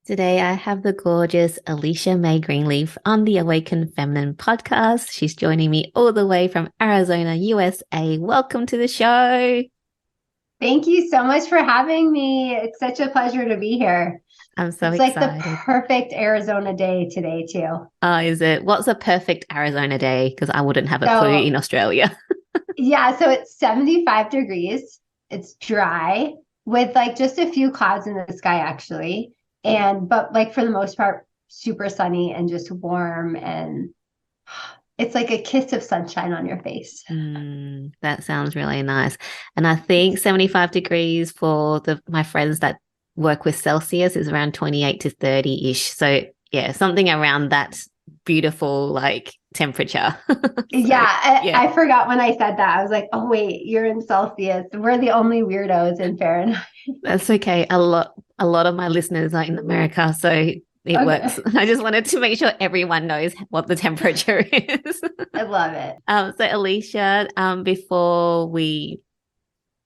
Today, I have the gorgeous Alicia May Greenleaf on the Awaken Feminine podcast. She's joining me all the way from Arizona, USA. Welcome to the show. Thank you so much for having me. It's such a pleasure to be here. I'm so It's like the excited. perfect Arizona day today, too. Oh, is it? What's a perfect Arizona day? Because I wouldn't have a clue So, in Australia. yeah, so it's 75 degrees. It's dry with like just a few clouds in the sky, actually. But like for the most part, super sunny and just warm. And it's like a kiss of sunshine on your face. That sounds really nice. And I think 75 degrees for my friends that work with Celsius is around 28 to 30-ish. So yeah, something around that beautiful like temperature. Yeah, So yeah. I forgot when I said that. I was like, oh, wait, you're in Celsius. We're the only weirdos in Fahrenheit. That's okay. A lot of my listeners are in America, so it works. Okay. I just wanted to make sure everyone knows what the temperature is. I love it. So Alicia, before we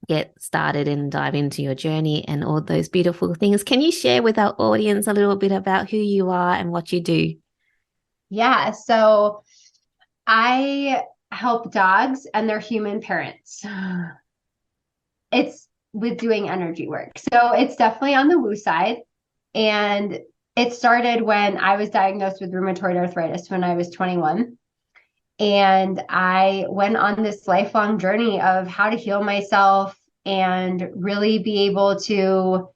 get started and dive into your journey and all those beautiful things, can you share with our audience a little bit about who you are and what you do? Yeah. So I help dogs and their human parents. It's with doing energy work. So it's definitely on the woo side. And it started when I was diagnosed with rheumatoid arthritis when I was 21. And I went on this lifelong journey of how to heal myself and really be able to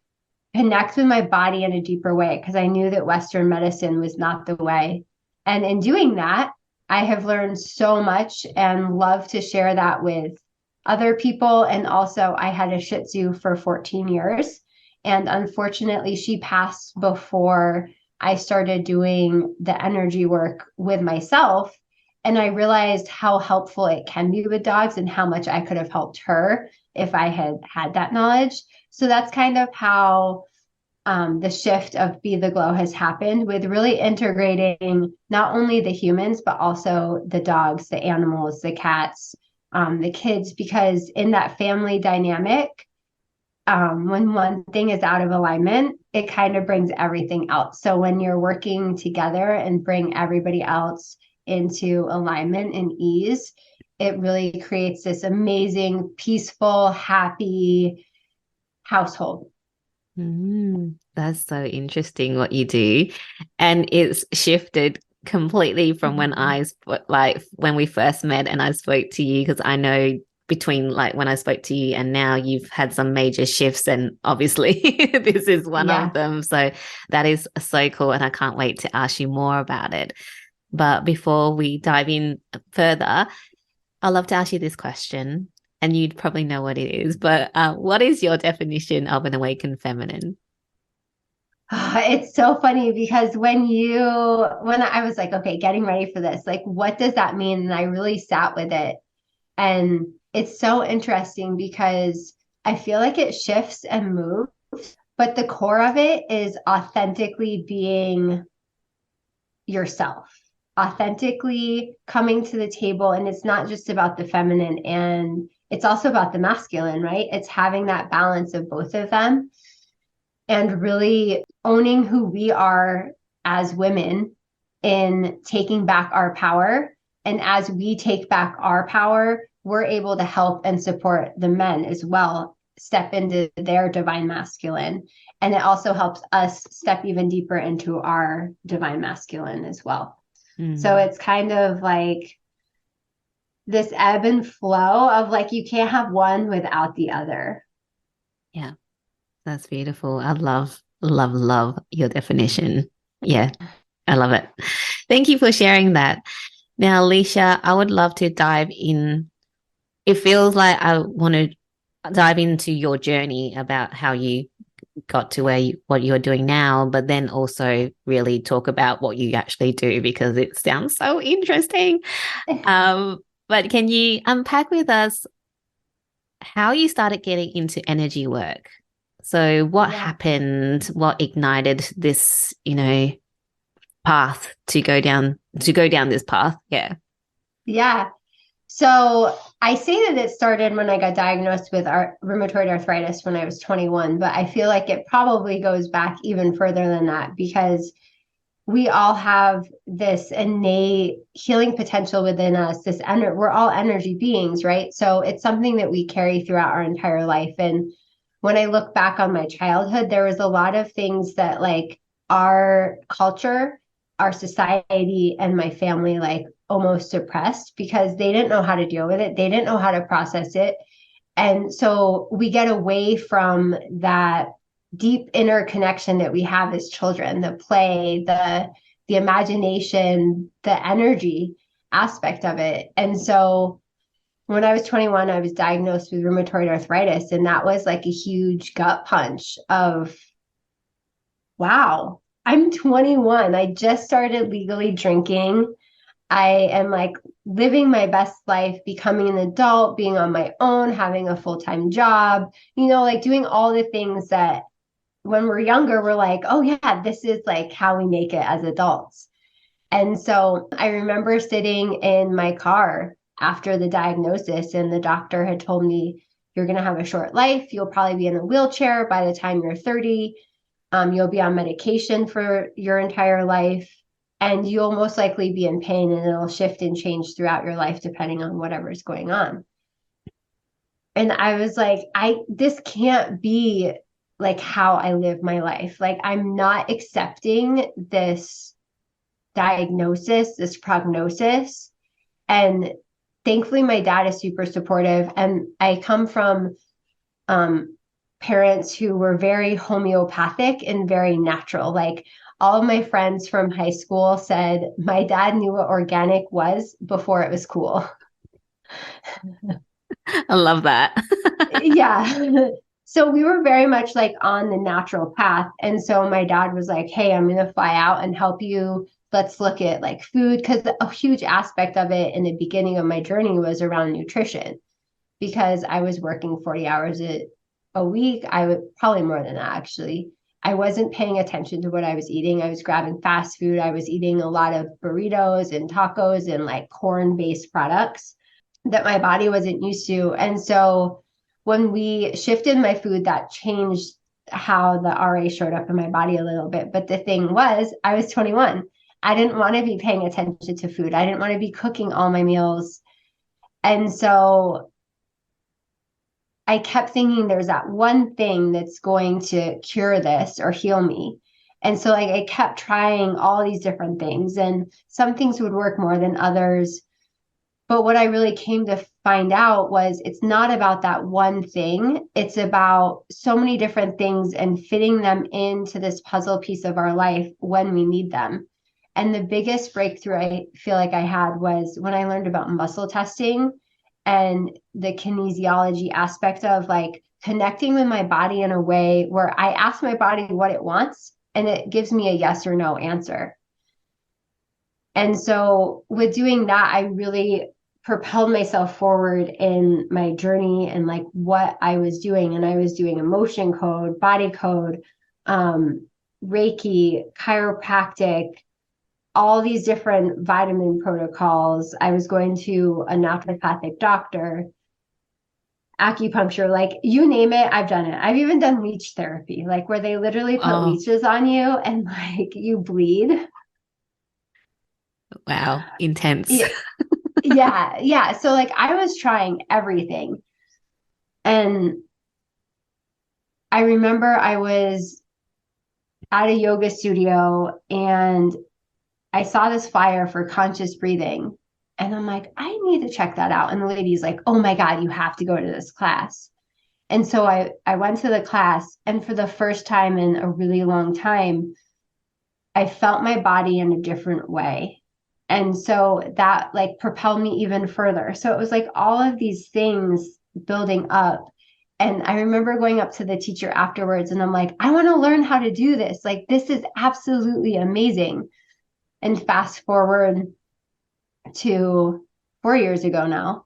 connect with my body in a deeper way because I knew that Western medicine was not the way. And in doing that, I have learned so much and love to share that with other people. And also, I had a Shih Tzu for 14 years. And unfortunately, she passed before I started doing the energy work with myself. And I realized how helpful it can be with dogs and how much I could have helped her if I had had that knowledge. So that's kind of how the shift of Be the Glow has happened with really integrating not only the humans, but also the dogs, the animals, the cats, the kids, because in that family dynamic, when one thing is out of alignment, it kind of brings everything else. So when you're working together and bring everybody else into alignment and ease, it really creates this amazing, peaceful, happy household. That's so interesting what you do. And it's shifted completely from when like when we first met and I spoke to you, because I know between like when I spoke to you and now you've had some major shifts, and obviously this is one of Yeah. them. So that is so cool. And I can't wait to ask you more about it. But before we dive in further, I'd love to ask you this question. And you'd probably know what it is, but what is your definition of an awakened feminine? It's so funny because when I was like, okay, getting ready for this, like, what does that mean? And I really sat with it. And it's so interesting because I feel like it shifts and moves, but the core of it is authentically being yourself, authentically coming to the table. And it's not just about the feminine, and it's also about the masculine, right? It's having that balance of both of them and really owning who we are as women in taking back our power. And as we take back our power, we're able to help and support the men as well step into their divine masculine. And it also helps us step even deeper into our divine masculine as well. So Mm, it's kind of like this ebb and flow of like, you can't have one without the other. yeah. That's beautiful. I love your definition. Yeah, I love it. Thank you for sharing that. Now, Alicia, I would love to dive in. It feels like I want to dive into your journey about how you got to what you're doing now, but then also really talk about what you actually do because it sounds so interesting. Um, but can you unpack with us how you started getting into energy work? So what Yeah. happened? What ignited this, path to go down this path? Yeah. Yeah. So I say that it started when I got diagnosed with rheumatoid arthritis when I was 21, but I feel like it probably goes back even further than that because we all have this innate healing potential within us. We're all energy beings, right? So it's something that we carry throughout our entire life. And when I look back on my childhood, there was a lot of things that like our culture, our society, and my family like almost suppressed because they didn't know how to deal with it. They didn't know how to process it. And so we get away from that deep inner connection that we have as children, the play, the imagination, the energy aspect of it. And so when I was 21, I was diagnosed with rheumatoid arthritis, and that was like a huge gut punch of, wow, I'm 21. I just started legally drinking. I am like living my best life, becoming an adult, being on my own, having a full-time job, like doing all the things that when we're younger, we're like, oh, yeah, this is like how we make it as adults. And so I remember sitting in my car after the diagnosis, and the doctor had told me, you're going to have a short life. You'll probably be in a wheelchair by the time you're 30. You'll be on medication for your entire life, and you'll most likely be in pain, and it'll shift and change throughout your life depending on whatever's going on. And I was like, this can't be like how I live my life. Like, I'm not accepting this diagnosis, this prognosis. And thankfully, my dad is super supportive. And I come from parents who were very homeopathic and very natural. Like, all of my friends from high school said my dad knew what organic was before it was cool. I love that. Yeah. So we were very much like on the natural path. And so my dad was like, hey, I'm going to fly out and help you. Let's look at like food. Because a huge aspect of it in the beginning of my journey was around nutrition because I was working 40 hours a week. I would probably more than that, actually. I wasn't paying attention to what I was eating. I was grabbing fast food. I was eating a lot of burritos and tacos and like corn-based products that my body wasn't used to. And so when we shifted my food, that changed how the RA showed up in my body a little bit. But the thing was, I was 21. I didn't want to be paying attention to food. I didn't want to be cooking all my meals. And so I kept thinking there's that one thing that's going to cure this or heal me. And so like I kept trying all these different things, and some things would work more than others. But what I really came to find out was it's not about that one thing. It's about so many different things and fitting them into this puzzle piece of our life when we need them. And the biggest breakthrough I feel like I had was when I learned about muscle testing and the kinesiology aspect of like connecting with my body in a way where I ask my body what it wants and it gives me a yes or no answer. And so with doing that, I really propelled myself forward in my journey and like what I was doing. And I was doing emotion code, body code, Reiki, chiropractic, all these different vitamin protocols. I was going to a naturopathic doctor, acupuncture, like you name it, I've done it. I've even done leech therapy, like where they literally put Oh, leeches on you and like you bleed. wow. Intense. Yeah, yeah, yeah. So like I was trying everything. And I remember I was at a yoga studio and I saw this flyer for conscious breathing. And I'm like, I need to check that out. And the lady's like, oh my God, you have to go to this class. And so I went to the class, and for the first time in a really long time, I felt my body in a different way. And so that like propelled me even further. So it was like all of these things building up. And I remember going up to the teacher afterwards and I'm like, I want to learn how to do this. Like, this is absolutely amazing. And fast forward to 4 years ago now,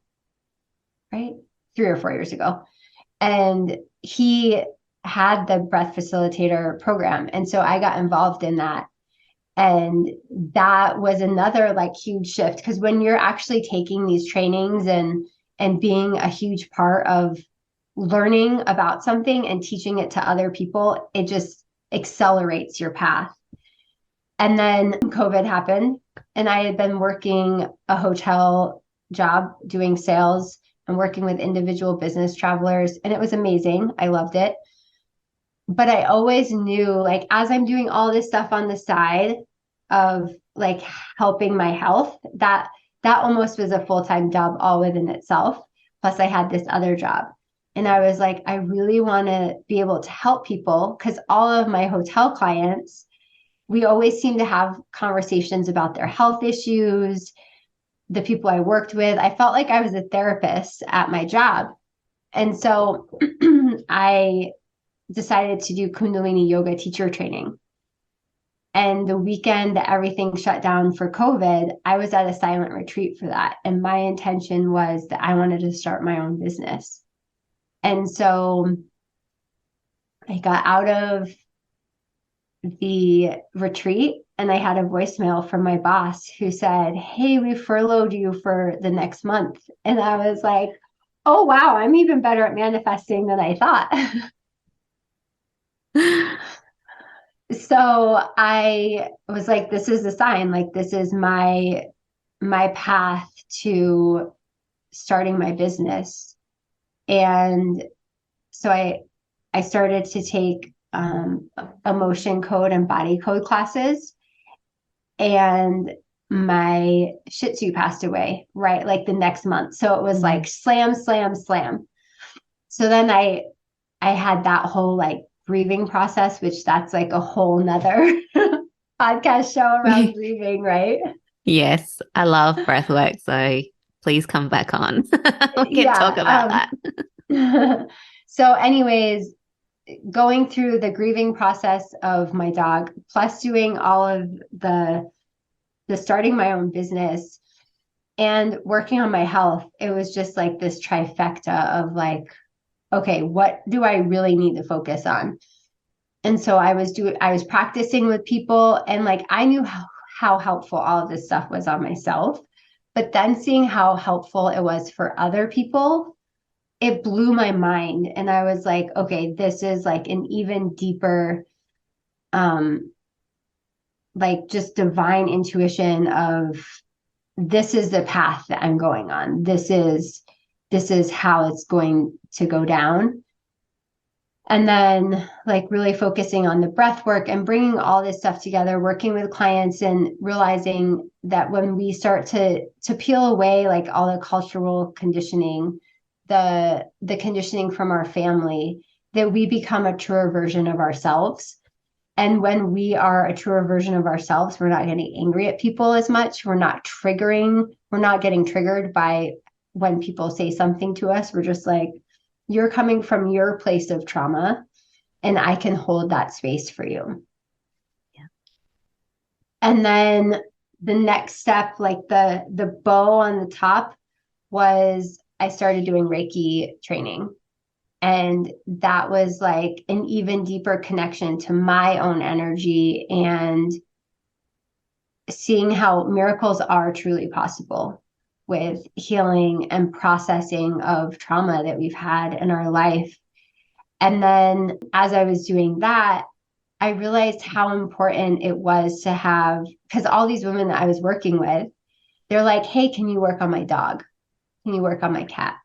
right? 3 or 4 years ago. And he had the breath facilitator program. And so I got involved in that. And that was another like huge shift because when you're actually taking these trainings and being a huge part of learning about something and teaching it to other people, it just accelerates your path. And then COVID happened, and I had been working a hotel job doing sales and working with individual business travelers, and it was amazing. I loved it. But I always knew, like, as I'm doing all this stuff on the side of like helping my health, that almost was a full-time job all within itself. Plus, I had this other job. And I was like, I really want to be able to help people because all of my hotel clients, we always seem to have conversations about their health issues. The people I worked with, I felt like I was a therapist at my job. And so I decided to do Kundalini yoga teacher training. And the weekend that everything shut down for COVID, I was at a silent retreat for that. And my intention was that I wanted to start my own business. And so I got out of the retreat and I had a voicemail from my boss who said, "Hey, we furloughed you for the next month." And I was like, oh, wow, I'm even better at manifesting than I thought. So I was like, this is a sign, like this is my path to starting my business. And so I started to take emotion code and body code classes, and my Shih Tzu passed away, right? Like the next month. So it was like slam, slam, slam. So then I had that whole like grieving process, which that's like a whole nother podcast show around grieving, right? Yes, I love breath work, so please come back on. We can talk about that. So anyways, going through the grieving process of my dog, plus doing all of the starting my own business and working on my health, it was just like this trifecta of like, okay, what do I really need to focus on? And so I was practicing with people, and like I knew how helpful all of this stuff was on myself, but then seeing how helpful it was for other people, it blew my mind. And I was like, okay, this is like an even deeper like just divine intuition of this is the path that I'm going on. This is how it's going to go down. And then like really focusing on the breath work and bringing all this stuff together, working with clients and realizing that when we start to peel away like all the cultural conditioning, the conditioning from our family, that we become a truer version of ourselves. And when we are a truer version of ourselves, we're not getting angry at people as much. We're not getting triggered by when people say something to us. We're just like, you're coming from your place of trauma, and I can hold that space for you. Yeah. And then the next step, like the bow on the top, was I started doing Reiki training. And that was like an even deeper connection to my own energy and seeing how miracles are truly possible with healing and processing of trauma that we've had in our life. And then as I was doing that, I realized how important it was to have, because all these women that I was working with, they're like, hey, can you work on my dog? Can you work on my cat?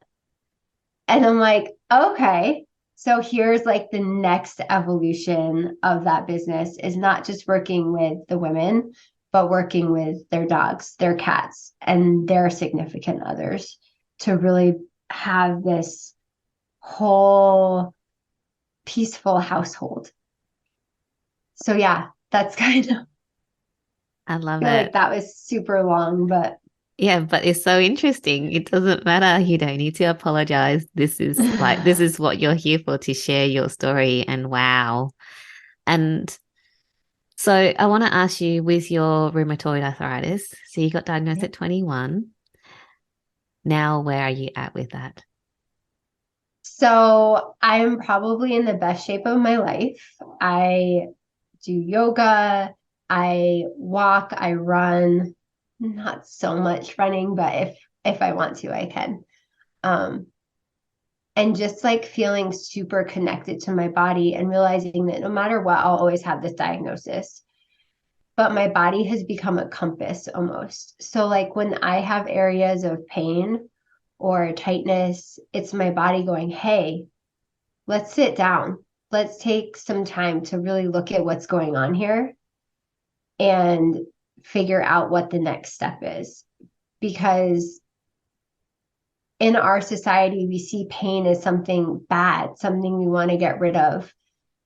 And I'm like, okay. So here's like the next evolution of that business is not just working with the women, but working with their dogs, their cats, and their significant others to really have this whole peaceful household. So yeah, that's kind of, I I love feel like it. that was super long, but Yeah, but it's so interesting. It doesn't matter. You don't need to apologize. This is what you're here for, to share your story. And wow. And so I want to ask you, with your rheumatoid arthritis, so you got diagnosed yeah. at 21. Now, where are you at with that? So I'm probably in the best shape of my life. I do yoga, I walk, I run, not so much running, but if I want to, I can. Um, and just like feeling super connected to my body and realizing that no matter what, I'll always have this diagnosis. But my body has become a compass almost. So, like when I have areas of pain or tightness, it's my body going, hey, let's sit down. Let's take some time to really look at what's going on here and figure out what the next step is. Because in our society, we see pain as something bad, something we want to get rid of.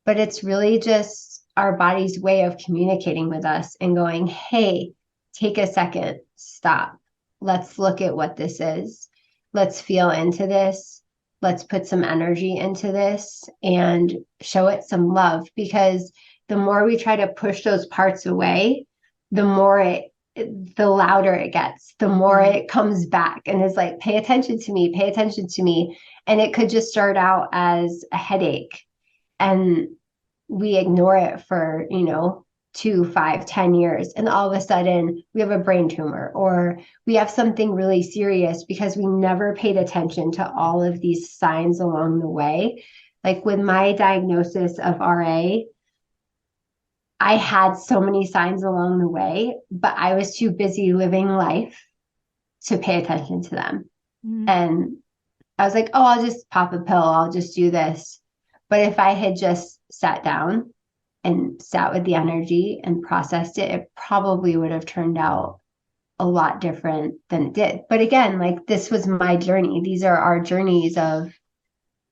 But it's really just our body's way of communicating with us and going, hey, take a second, stop. Let's look at what this is. Let's feel into this. Let's put some energy into this and show it some love, because the more we try to push those parts away, the more the louder it gets, the more it comes back and is like, pay attention to me, pay attention to me. And it could just start out as a headache, and we ignore it for, 2, 5, 10 years. And all of a sudden we have a brain tumor or we have something really serious because we never paid attention to all of these signs along the way. Like with my diagnosis of RA, I had so many signs along the way, but I was too busy living life to pay attention to them. And I was like, oh, I'll just pop a pill. I'll just do this. But if I had just sat down and sat with the energy and processed it, it probably would have turned out a lot different than it did. But again, like this was my journey. These are our journeys of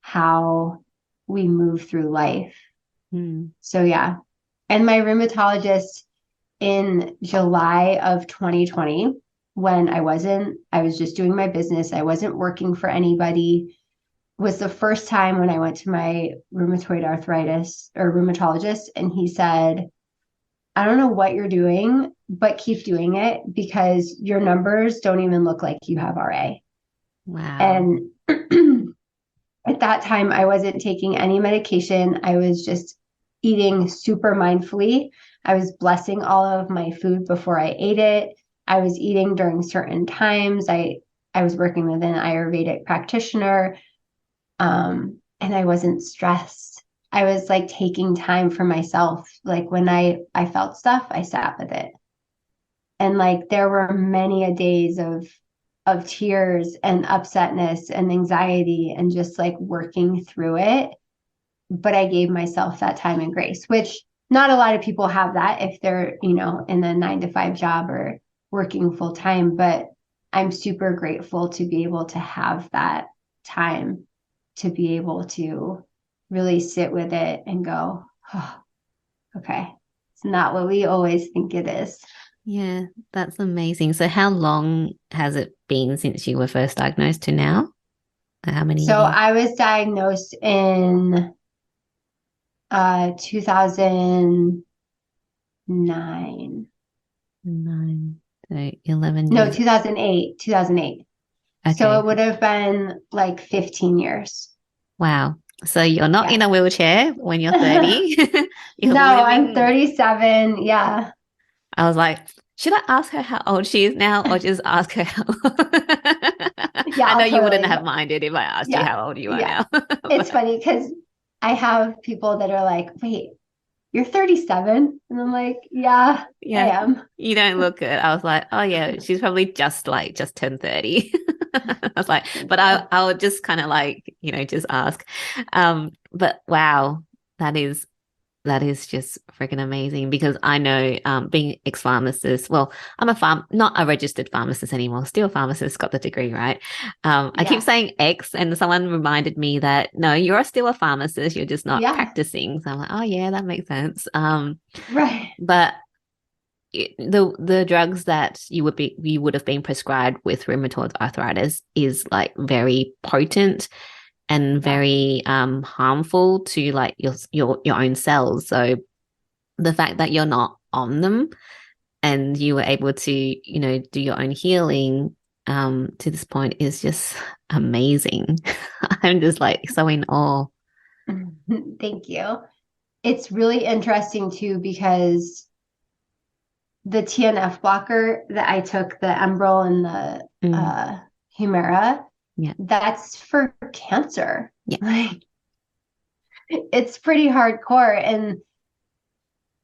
how we move through life. So yeah. And my rheumatologist in July of 2020, when I was just doing my business, I wasn't working for anybody, was the first time when I went to my rheumatoid arthritis or rheumatologist, and he said, I don't know what you're doing, but keep doing it because your numbers don't even look like you have RA. Wow. And at that time, I wasn't taking any medication. I was just eating super mindfully. I was blessing all of my food before I ate it. I was eating during certain times. I was working with an Ayurvedic practitioner. And I wasn't stressed. I was like taking time for myself. Like when I felt stuff, I sat with it. And like there were many a days of tears and upsetness and anxiety and just like working through it. But I gave myself that time and grace, which not a lot of people have that if they're, in a 9-to-5 job or working full time. But I'm super grateful to be able to have that time to be able to really sit with it and go, oh, okay, it's not what we always think it is. Yeah, that's amazing. So how long has it been since you were first diagnosed to now? How many So years? I was diagnosed in 2009. 9, so 11 No, years. 2008. 2008. So Okay. it would have been like 15 years. Wow. So you're not in a wheelchair when you're 30. You're No, I'm living. 37. Yeah. I was like, should I ask her how old she is now or just ask her how Yeah, I know I'll you wouldn't totally. have minded if I asked you Yeah. how old you are Yeah. now. It's But funny because I have people that are like, wait, you're 37? And I'm like, yeah, I yeah, am. you don't look it. I was like, oh yeah, she's probably just turned 30. I was like, Thank but you. I would just kind of like, just ask. But wow, that is just freaking amazing because I know being ex-pharmacist, well, I'm not a registered pharmacist anymore, still a pharmacist, got the degree, right? I keep Yeah. saying ex and someone reminded me that no, you're still a pharmacist, you're just not Yeah. practicing. So I'm like, oh yeah, that makes sense. Right. But the drugs that you would have been prescribed with rheumatoid arthritis is like very potent and Yeah. very harmful to like your own cells. So the fact that you're not on them and you were able to, do your own healing to this point is just amazing. I'm just like so in awe. Thank you. It's really interesting too because the TNF blocker that I took, the Enbrel and the Mm, Humira, Yeah. That's for cancer. Yeah. Like, it's pretty hardcore. And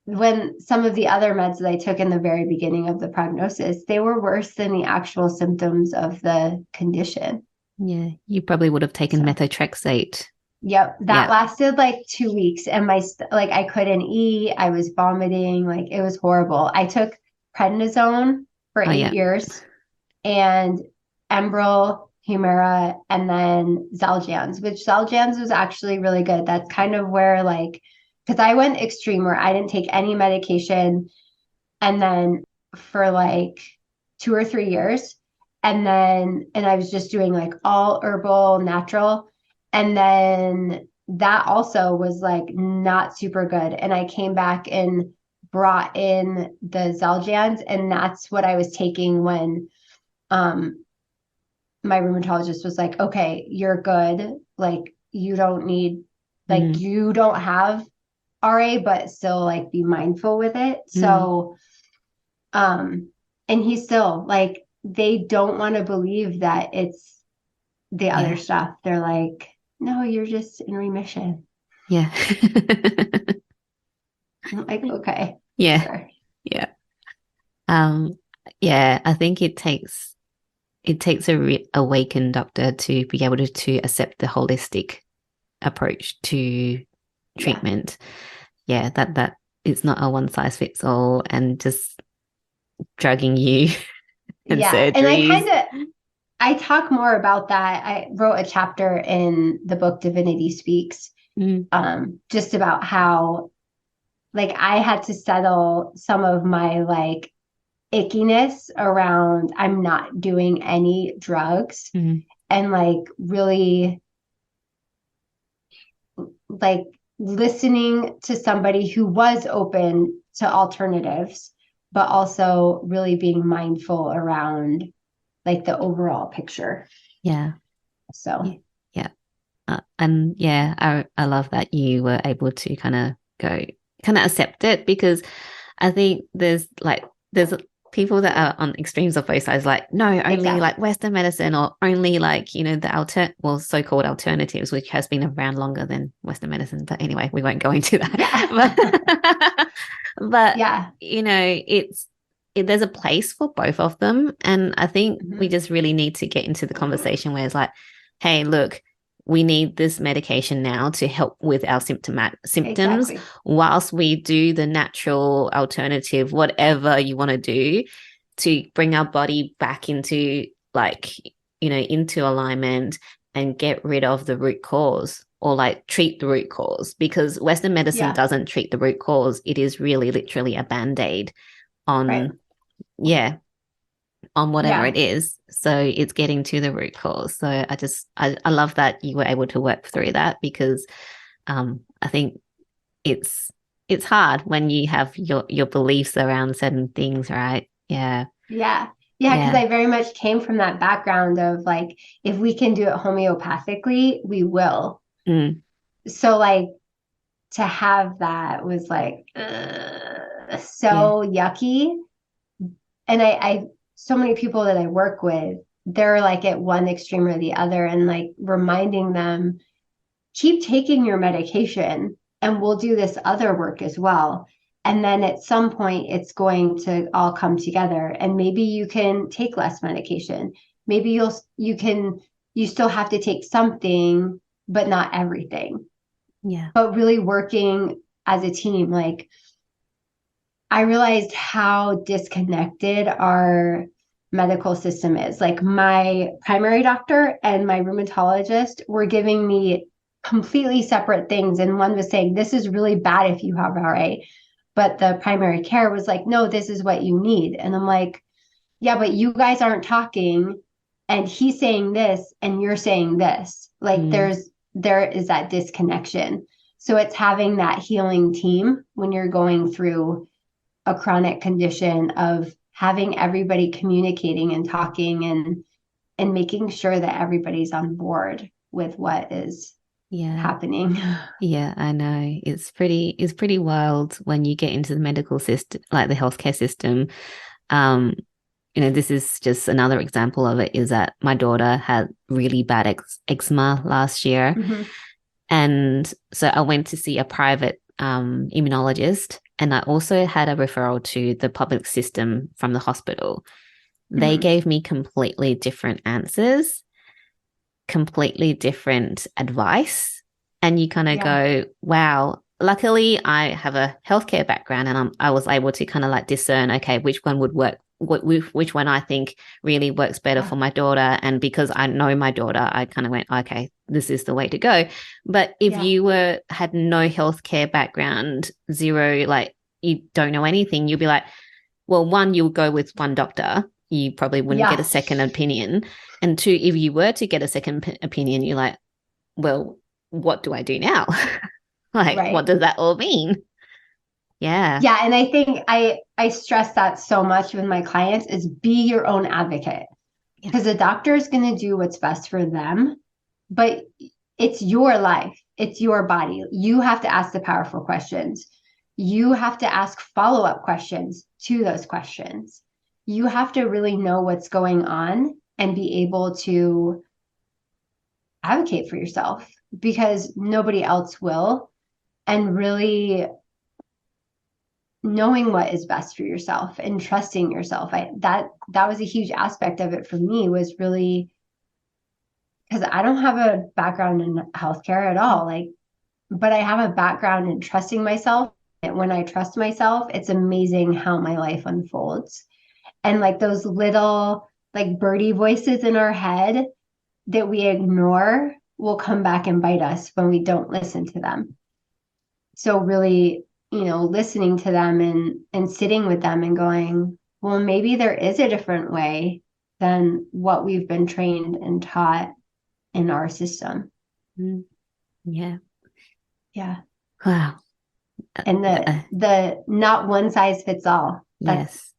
when some of the other meds that I took in the very beginning of the prognosis, they were worse than the actual symptoms of the condition. Yeah. You probably would have taken So, methotrexate. yep, that Yeah. lasted like 2 weeks, and like I couldn't eat. I was vomiting. Like it was horrible. I took prednisone for Oh, 8 years and Enbrel, Humira, and then Xeljanz, which Xeljanz was actually really good. That's kind of where like, because I went extreme where I didn't take any medication, and then for like 2 or 3 years, and I was just doing like all herbal, natural, and then that also was like not super good. And I came back and brought in the Xeljanz, and that's what I was taking when um my rheumatologist was like, okay, you're good. Like you don't need, like Mm, you don't have RA, but still like be mindful with it. mm, So, um, and he's still like, they don't want to believe that it's the other yeah. stuff. They're like, no, you're just in remission. Yeah. I'm like, okay, Yeah. sure. Yeah. Um, yeah, I think it takes a awakened doctor to be able to accept the holistic approach to Yeah. treatment. Yeah, that it's not a one size fits all and just drugging you and Yeah. And surgeries. I talk more about that. I wrote a chapter in the book Divinity Speaks, Mm, just about how like I had to settle some of my like ickiness around I'm not doing any drugs, mm, and like really like listening to somebody who was open to alternatives, but also really being mindful around like the overall picture. yeah. So, Yeah. Yeah. And yeah, I love that you were able to kind of accept it because I think there's people that are on extremes of both sides, like no, only exactly. like Western medicine or only like, so-called alternatives, which has been around longer than Western medicine. But anyway, we won't go into Yeah. that. But Yeah. there's a place for both of them. And I think we Mhm. just really need to get into the conversation where it's like, hey, look, we need this medication now to help with our symptoms Exactly. whilst we do the natural alternative, whatever you want to do to bring our body back into into alignment and get rid of the root cause or like treat the root cause because Western medicine Yeah. doesn't treat the root cause. It is really literally a band-aid Right. on, yeah, on whatever Yeah. it is. So it's getting to the root cause. So I love that you were able to work through that because I think it's it's hard when you have your beliefs around certain things, right? Yeah. Yeah. Yeah. Because Yeah. I very much came from that background of like, if we can do it homeopathically, we will. Mm, So, like, to have that was like yeah. so yucky. And so many people that I work with, they're like at one extreme or the other, and like reminding them, keep taking your medication and we'll do this other work as well. And then at some point, it's going to all come together. And maybe you can take less medication. Maybe you still have to take something, but not everything. Yeah. But really working as a team, like I realized how disconnected our medical system is. Like my primary doctor and my rheumatologist were giving me completely separate things. And one was saying, this is really bad if you have RA. But the primary care was like, no, this is what you need. And I'm like, yeah, but you guys aren't talking. And he's saying this and you're saying this. Like Mm, there is that disconnection. So it's having that healing team when you're going through a chronic condition of having everybody communicating and talking and making sure that everybody's on board with what is yeah. happening. Yeah, I know. It's pretty wild when you get into the medical system, like the healthcare system. Um, this is just another example of it, is that my daughter had really bad eczema last year. Mm-hmm. And so I went to see a private immunologist, and I also had a referral to the public system from the hospital. They Mm-hmm. gave me completely different answers, completely different advice. And you kind of Yeah. go, wow. Luckily, I have a healthcare background, and I was able to kind of like discern, okay, which one would work, which one I think really works better for my daughter. And because I know my daughter, I kind of went, okay, this is the way to go. But if Yeah. you had no healthcare background, zero, like you don't know anything, you'll be like, well, one, you'll go with one doctor. You probably wouldn't get a Yeah. second opinion. And two, if you were to get a second opinion, you're like, well, what do I do now? Like, what Right. does that all mean? Yeah. Yeah, and I think I stress that so much with my clients is be your own advocate. Yeah. Because the doctor is going to do what's best for them, but it's your life, it's your body. You have to ask the powerful questions. You have to ask follow-up questions to those questions. You have to really know what's going on and be able to advocate for yourself because nobody else will. And really knowing what is best for yourself and trusting yourself. That was a huge aspect of it for me, was really because I don't have a background in healthcare at all. Like, but I have a background in trusting myself. And when I trust myself, it's amazing how my life unfolds. And like those little like birdie voices in our head that we ignore will come back and bite us when we don't listen to them. So really, listening to them and sitting with them and going, well, maybe there is a different way than what we've been trained and taught in our system. Yeah. Yeah. Wow. And the not one size fits all. Yes.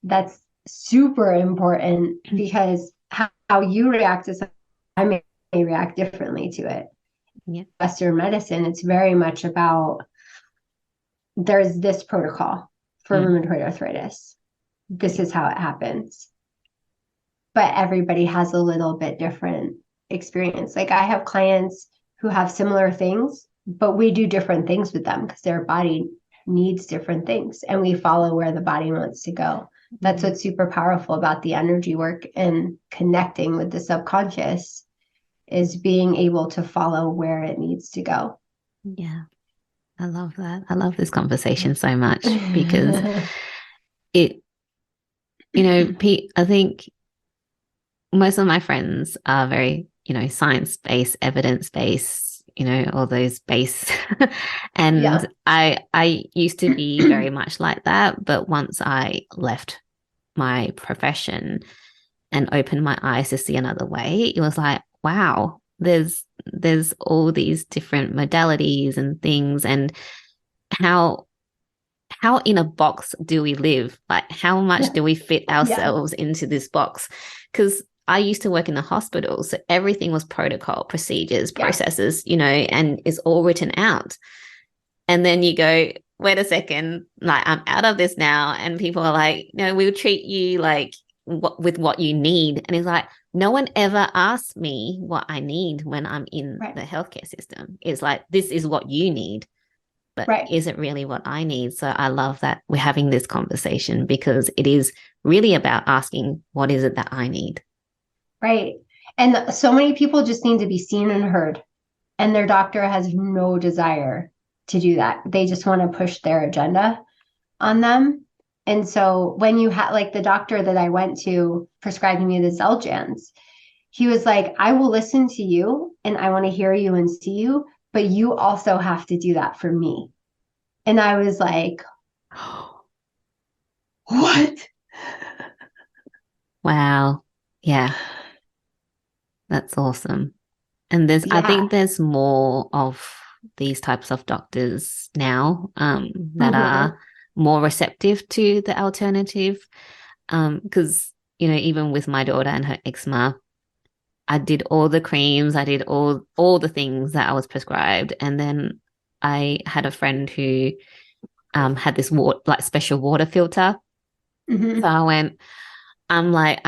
That's super important because how you react to something, I may react differently to it. Yeah. Western medicine, it's very much about there's this protocol for rheumatoid arthritis. This is how it happens. But everybody has a little bit different experience. Like I have clients who have similar things, but we do different things with them because their body needs different things and we follow where the body wants to go. That's what's super powerful about the energy work and connecting with the subconscious, is being able to follow where it needs to go. Yeah. I love that. I love this conversation so much because it, I think most of my friends are very, science-based, evidence-based, all those base. And Yeah. I used to be very much like that, but once I left my profession and opened my eyes to see another way, it was like, wow, there's all these different modalities and things, and how in a box do we live? Like, how much do we fit ourselves into this box? Because I used to work in the hospital, so everything was protocol, procedures, processes, and it's all written out. And then you go, wait a second, like I'm out of this now, and people are like, no, we'll treat you like with what you need. And it's like, no one ever asks me what I need when I'm in the healthcare system. It's like, this is what you need. But is it really what I need? So I love that we're having this conversation because it is really about asking, what is it that I need? Right. And so many people just need to be seen and heard, and their doctor has no desire to do that. They just want to push their agenda on them. And so when you have, like the doctor that I went to prescribing me the Xeljanz, he was like, I will listen to you and I want to hear you and see you, but you also have to do that for me. And I was like, what? Wow. Yeah. That's awesome. And I think there's more of these types of doctors now that are more receptive to the alternative. Because, even with my daughter and her eczema, I did all the creams, I did all the things that I was prescribed. And then I had a friend who had this special water filter. So I went, I'm like,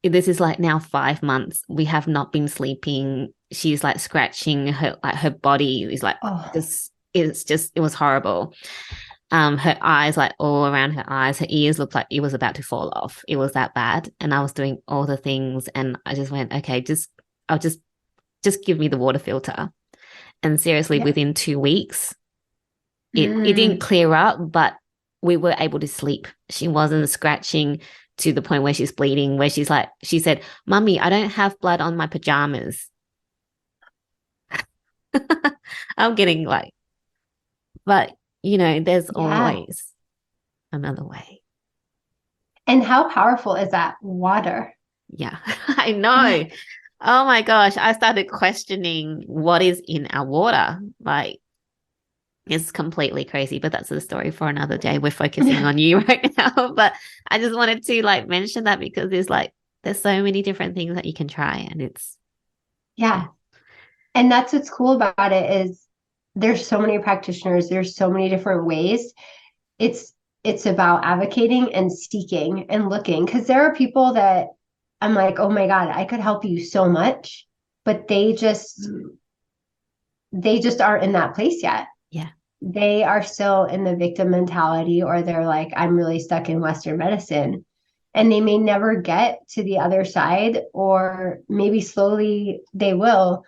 this is like now 5 months. We have not been sleeping. She's like scratching her body is like Oh, just, it was horrible. Her eyes, like all around her eyes, her ears looked like it was about to fall off. It was that bad. And I was doing all the things and I just went, okay, I'll just give me the water filter. And seriously, yeah. within 2 weeks, it didn't Mm. clear up, but we were able to sleep. She wasn't scratching to the point where she's bleeding, where she's like, she said, Mummy, I don't have blood on my pajamas. I'm getting like, but there's Yeah. always another way. And how powerful is that water? Yeah, I know. Oh my gosh, I started questioning what is in our water. Like, it's completely crazy, but that's a story for another day. We're focusing on you right now, but I just wanted to like mention that because there's so many different things that you can try, and it's Yeah. yeah, And that's what's cool about it is there's so many practitioners, there's so many different ways. It's it's about advocating and seeking and looking because there are people that I'm like, "Oh my God, I could help you so much," but they just aren't in that place yet. yeah, They are still in the victim mentality or they're like, I'm really stuck in Western medicine. And they may never get to the other side, or maybe slowly they will,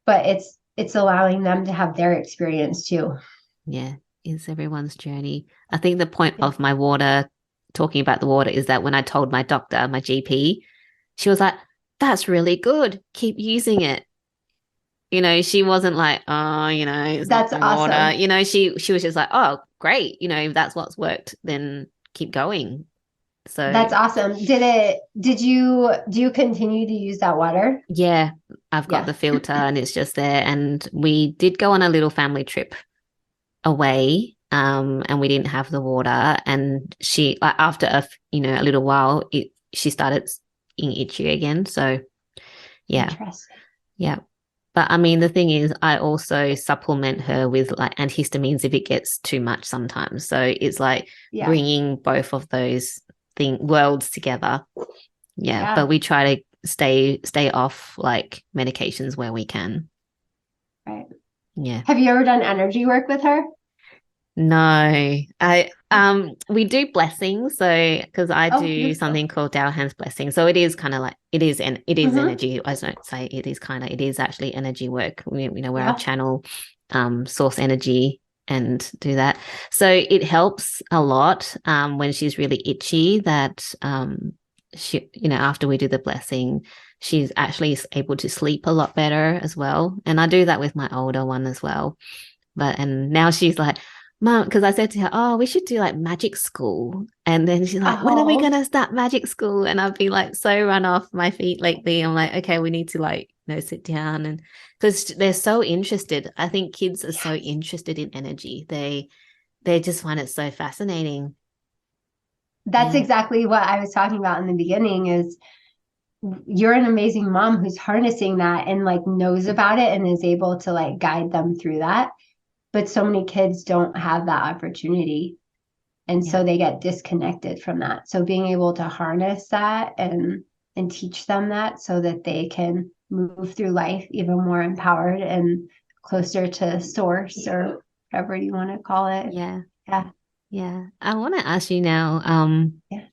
but it's allowing them to have their experience too. yeah. It's everyone's journey. I think the point of my water, talking about the water, is that when I told my doctor, my GP, she was like, "That's really good. Keep using it." She wasn't like, oh, it's not That's the water. awesome. She was just like, oh, great. If that's what's worked, then keep going. So That's awesome. Do you continue to use that water? yeah, I've got Yeah. the filter and it's just there. And we did go on a little family trip away. And we didn't have the water. And she, like, after a little while, she started being itchy again. So yeah, Interesting. yeah. But I mean, the thing is, I also supplement her with like antihistamines if it gets too much sometimes. So it's like Yeah. bringing both of those worlds together. Yeah, but Yeah. we try to stay off like medications where we can. Right. Yeah. Have you ever done energy work with her? No, I we do blessings. So because I Oh, do beautiful. something called Dow Hands blessing. So it is kind of like it is Mm-hmm. energy. I don't say it is actually energy work. Where I Yeah. channel source energy and do that. So it helps a lot when she's really itchy that she after we do the blessing, she's actually able to sleep a lot better as well. And I do that with my older one as well. And now she's like, Mom, because I said to her, oh, we should do like magic school. And then she's like, when are we going Oh, to start magic school? And I've been like so run off my feet lately. I'm like, okay, we need to like, sit down and because they're so interested. I think kids are so yes. interested in energy. They just find it so fascinating. That's Yeah. exactly what I was talking about in the beginning is you're an amazing mom who's harnessing that and like knows about it and is able to like guide them through that. But so many kids don't have that opportunity. And Yeah. so they get disconnected from that. So being able to harness that and teach them that so that they can move through life even more empowered and closer to source or whatever you want to call it. Yeah. Yeah. Yeah. I want to ask you now Yeah.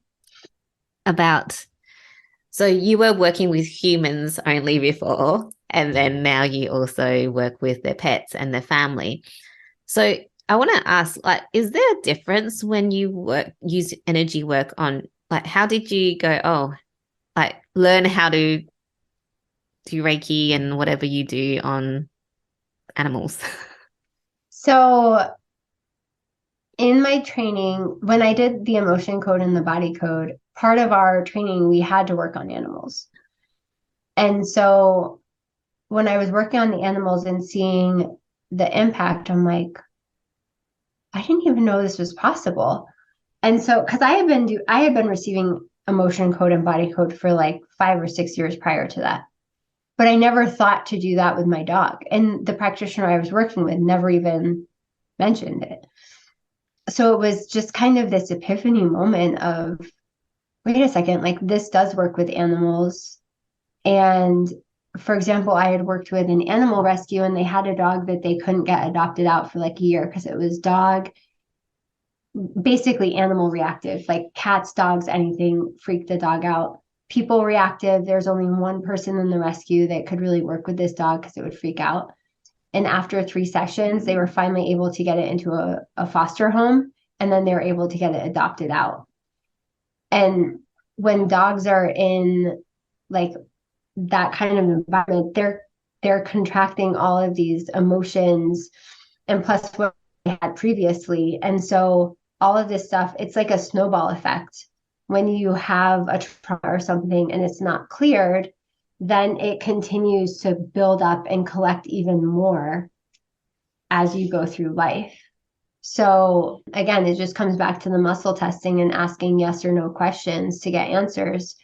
about so you were working with humans only before, and then now you also work with their pets and their family. So I want to ask, like, is there a difference when you use energy work on, like, how did you go, oh, like, learn how to do Reiki and whatever you do on animals? So in my training, when I did the emotion code and the body code, part of our training, we had to work on animals. And so when I was working on the animals and seeing the impact, I'm like, I didn't even know this was possible. And so, because I had been receiving emotion code and body code for like 5 or 6 years prior to that, but I never thought to do that with my dog. And the practitioner I was working with never even mentioned it. So it was just kind of this epiphany moment of wait a second, like this does work with animals. And for example, I had worked with an animal rescue and they had a dog that they couldn't get adopted out for like a year because it was basically animal reactive, like cats, dogs, anything freaked the dog out. People reactive, there's only one person in the rescue that could really work with this dog because it would freak out. And after 3 sessions, they were finally able to get it into a foster home, and then they were able to get it adopted out. And when dogs are in like that kind of environment, they're contracting all of these emotions and plus what they had previously. And so all of this stuff, it's like a snowball effect. When you have a trauma or something and it's not cleared, then it continues to build up and collect even more as you go through life. So again, it just comes back to the muscle testing and asking yes or no questions to get answers.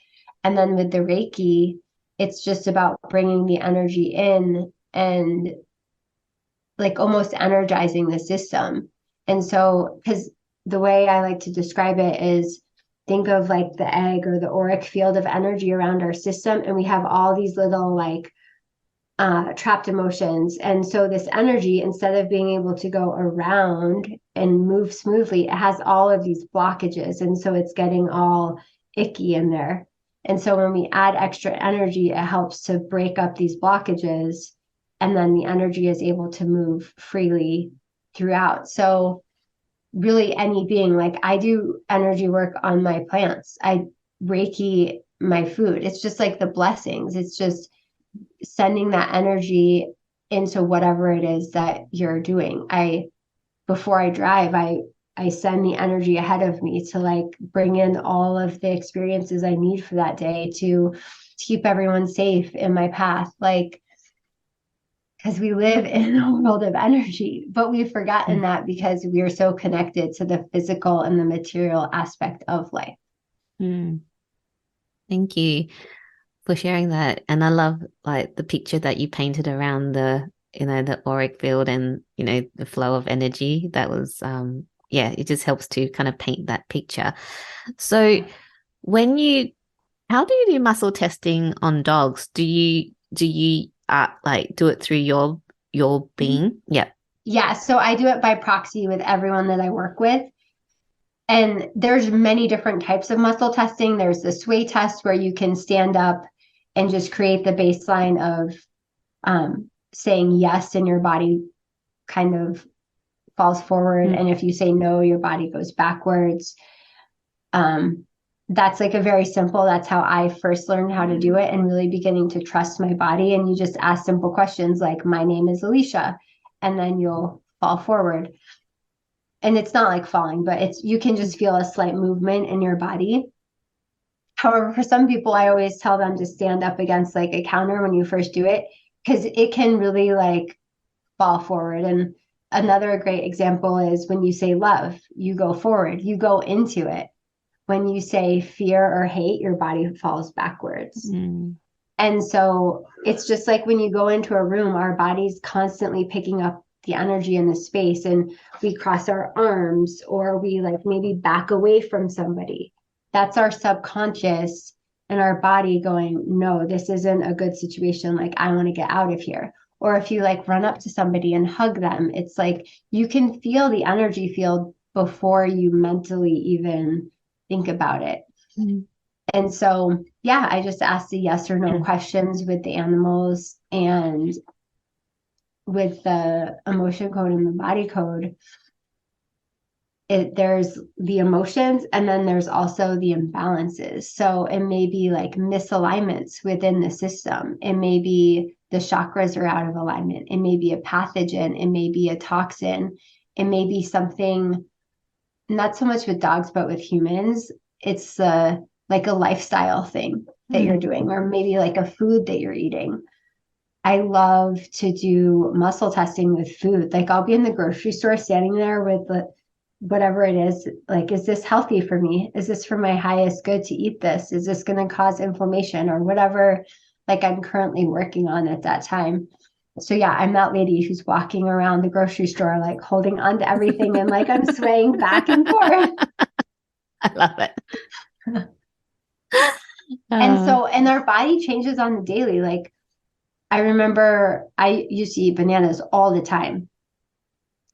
And then with the Reiki, it's just about bringing the energy in and like almost energizing the system. And so, because the way I like to describe it is think of like the egg or the auric field of energy around our system, and we have all these little like trapped emotions. And so this energy, instead of being able to go around and move smoothly, it has all of these blockages. And so it's getting all icky in there. And so when we add extra energy, it helps to break up these blockages. And then the energy is able to move freely throughout. So really any being, like I do energy work on my plants. I Reiki my food. It's just like the blessings. It's just sending that energy into whatever it is that you're doing. Before I drive, I send the energy ahead of me to like bring in all of the experiences I need for that day to keep everyone safe in my path. Like, because we live in a world of energy, but we've forgotten that because we are so connected to the physical and the material aspect of life. Mm. Thank you for sharing that. And I love like the picture that you painted around the auric field and, the flow of energy. That was, yeah, it just helps to kind of paint that picture. So how do you do muscle testing on dogs? Do you like do it through your being? Yeah. Yeah. So I do it by proxy with everyone that I work with. And there's many different types of muscle testing. There's the sway test where you can stand up and just create the baseline of saying yes and your body kind of falls forward. And if you say no, your body goes backwards. That's like a very simple, that's how I first learned how to do it and really beginning to trust my body. And you just ask simple questions like, my name is Alicia, and then you'll fall forward. And it's not like falling, but you can just feel a slight movement in your body. However, for some people, I always tell them to stand up against like a counter when you first do it, because it can really like fall forward. And another great example is when you say love, you go forward, you go into it. When you say fear or hate, your body falls backwards. And so it's just like when you go into a room, our body's constantly picking up the energy in the space, and we cross our arms or we like maybe back away from somebody. That's our subconscious and our body going, no, this isn't a good situation. Like, I want to get out of here. Or if you like run up to somebody and hug them, it's like you can feel the energy field before you mentally even think about it. And so, yeah, I just ask the yes or no questions with the animals, and with the emotion code and the body code. There's the emotions, and then there's also the imbalances. So it may be like misalignments within the system. It may be the chakras are out of alignment. It may be a pathogen. It may be a toxin. It may be something, not so much with dogs, but with humans. It's like a lifestyle thing that you're doing, or maybe like a food that you're eating. I love to do muscle testing with food. Like I'll be in the grocery store standing there with whatever it is. Like, is this healthy for me? Is this for my highest good to eat this? Is this going to cause inflammation or whatever, like I'm currently working on at that time? So yeah, I'm that lady who's walking around the grocery store, like holding on to everything and like I'm swaying back and forth. I love it. And Oh. so, and our body changes on the daily. Like I remember I used to eat bananas all the time.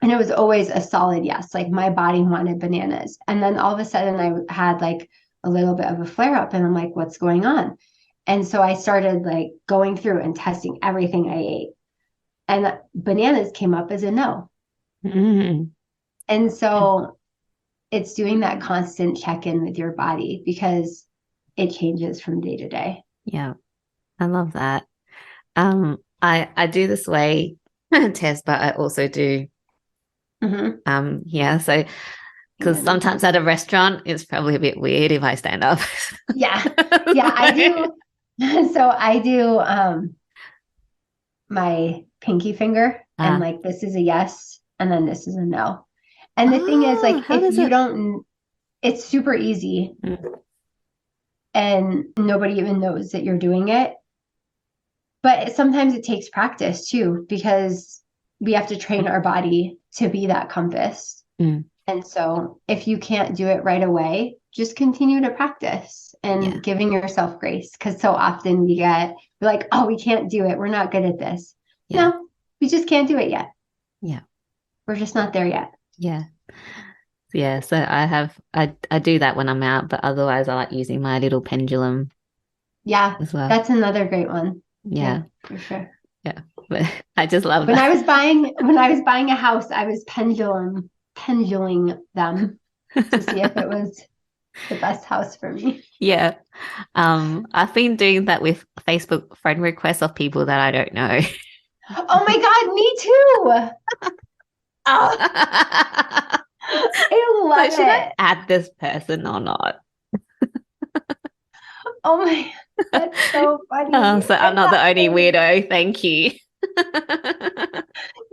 And it was always a solid yes. Like my body wanted bananas. And then all of a sudden I had like a little bit of a flare up and I'm like, what's going on? And so I started like going through and testing everything I ate. And bananas came up as a no. Mm. And so it's doing that constant check in with your body because it changes from day to day. Yeah, I love that. I do the sway test, but I also do Mm-hmm. yeah, so because Yeah. sometimes at a restaurant it's probably a bit weird if I stand up. Yeah. Yeah. I do. So I do my pinky finger and Ah, like this is a yes and then this is a no. And the thing is oh, like how if does you it? don't it's super easy Mm, and nobody even knows that you're doing it. But sometimes it takes practice too because we have to train our body to be that compass. mm, And so if you can't do it right away, just continue to practice yeah, and giving yourself grace because so often we're like, oh, we can't do it. We're not good at this. yeah, No, we just can't do it yet. yeah, We're just not there yet. yeah. Yeah, so I do that when I'm out, but otherwise I like using my little pendulum Yeah, as well. that's another great one. Yeah, Yeah, for sure. yeah. But I just love When that. I was buying a house, I was penduluming them to see if it was the best house for me. Yeah. I've been doing that with Facebook friend requests of people that I don't know. Oh my God, me too. Oh, I So love should I it. add this person or not? Oh my, that's so Oh, funny. so I'm I'm not not the only saying weirdo. Thank you.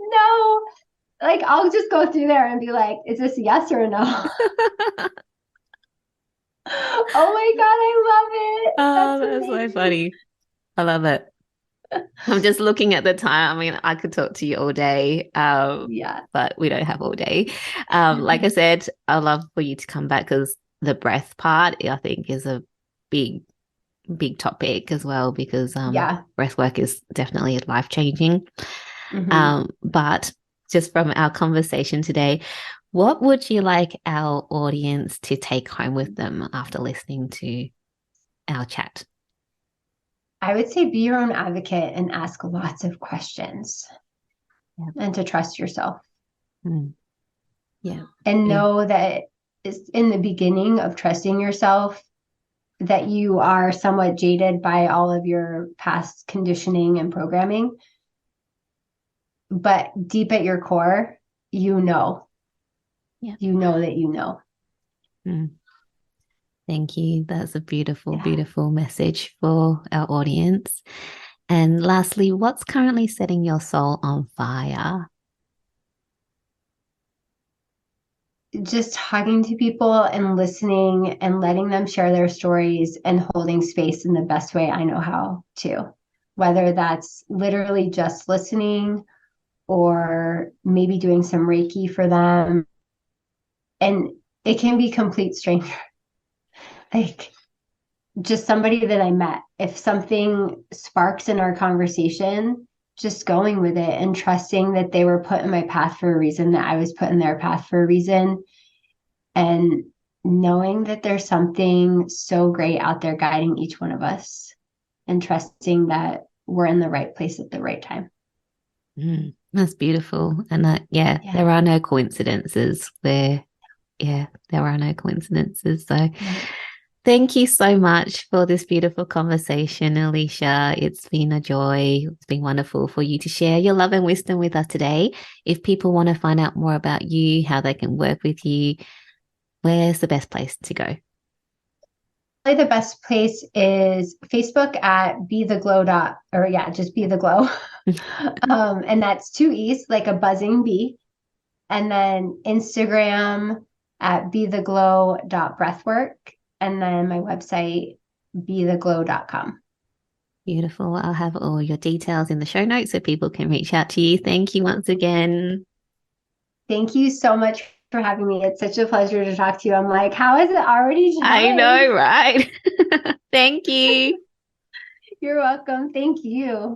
no. Like I'll just go through there and be like, is this a yes or a no? Oh my God, I love it. Oh, That's that's so amazing. funny. I love it. I'm just looking at the time. I mean, I could talk to you all day, Yeah. but we don't have all day. Like I said, I'd love for you to come back because the breath part, I think, is a big, big topic as well because Yeah. breath work is definitely life changing. Hmm. But just from our conversation today, what would you like our audience to take home with them after listening to our chat? I would say be your own advocate and ask lots of questions Yeah. and to trust yourself Mm. Yeah. and Yeah. know that it's in the beginning of trusting yourself that you are somewhat jaded by all of your past conditioning and programming. But deep at your core, Yeah. you know that you know. Mm. Thank you. That's a beautiful, Yeah. beautiful message for our audience. And lastly, what's currently setting your soul on fire? Just talking to people and listening and letting them share their stories and holding space in the best way I know how to, whether that's literally just listening or maybe doing some Reiki for them. And it can be complete stranger, like just somebody that I met. If something sparks in our conversation, just going with it and trusting that they were put in my path for a reason, that I was put in their path for a reason, and knowing that there's something so great out there guiding each one of us and trusting that we're in the right place at the right time. That's beautiful. And yeah, Yeah. there are no coincidences there. Yeah, there are no coincidences. So No. thank you so much for this beautiful conversation, Alicia. It's been a joy. It's been wonderful for you to share your love and wisdom with us today. If people want to find out more about you, how they can work with you, where's the best place to go? Probably the best place is Facebook at be the glow dot, or yeah, just be the glow. And that's two E's, like a buzzing bee. And then Instagram at be the glow dot breathwork. And then my website, betheglow.com. Beautiful. I'll have all your details in the show notes so people can reach out to you. Thank you once again. Thank you so much for having me. It's such a pleasure to talk to you. I'm like, how is it already I time? know, right? Thank you. You're welcome. Thank you.